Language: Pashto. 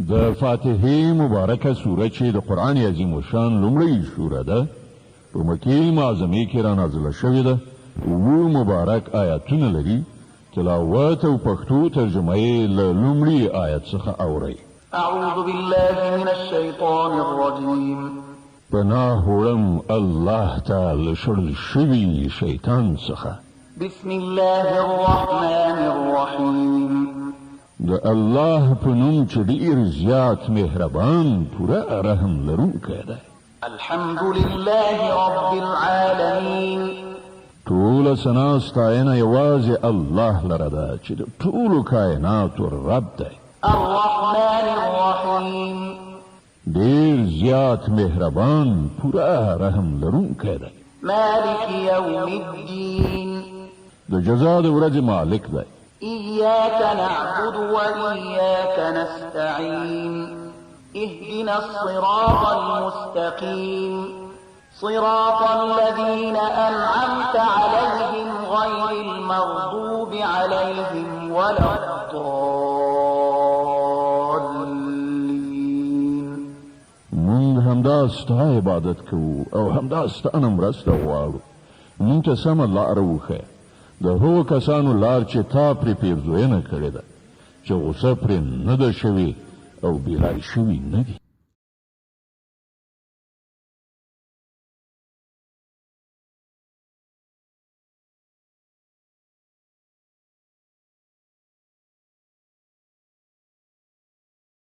د فاتحې مبارکه سوره چې د قرآن عظیم شان لومړی سوره ده په مکې معظمې کې را نازله شوې ده. اووه مبارک آیاتونه لري. تلاوت او پښتو ترجمه یې له لومړي آیت څخه اورئ. أعوذ بالله من الشيطان الرجيم. پناه وړم الله تعالی شړل شوي شیطان څخه. بسم الله الرحمن الرحيم. د الله په نوم چې ډېر زیات مهربان پوره رحم لرونکی دی. الحمد لله رب العالمين. ټوله ثنا ستاینه یوازې الله لره ده چې د ټولو کائناتو رب دی. الرحمن الرحيم. ډېر زیات مهربان پوره رحم لرونکی دی. مالك يوم الدين. د جزا د ورځې مالک دی. إياك نعبد وإياك نستعين. اهدنا الصراط المستقيم. صراط الذين أنعمت عليهم غير المغضوب عليهم ولا الضالين. مونږ همدا ستا عبادت کوو او همدا ستا نه مرسته غواړو. مونږ ته سمه لاره وښیه، د هغو کسانو لار چې تا پرې پیرزوینه کړې ده، چې غوسه پرې نه ده شوې او بې لارې شوي نه دي.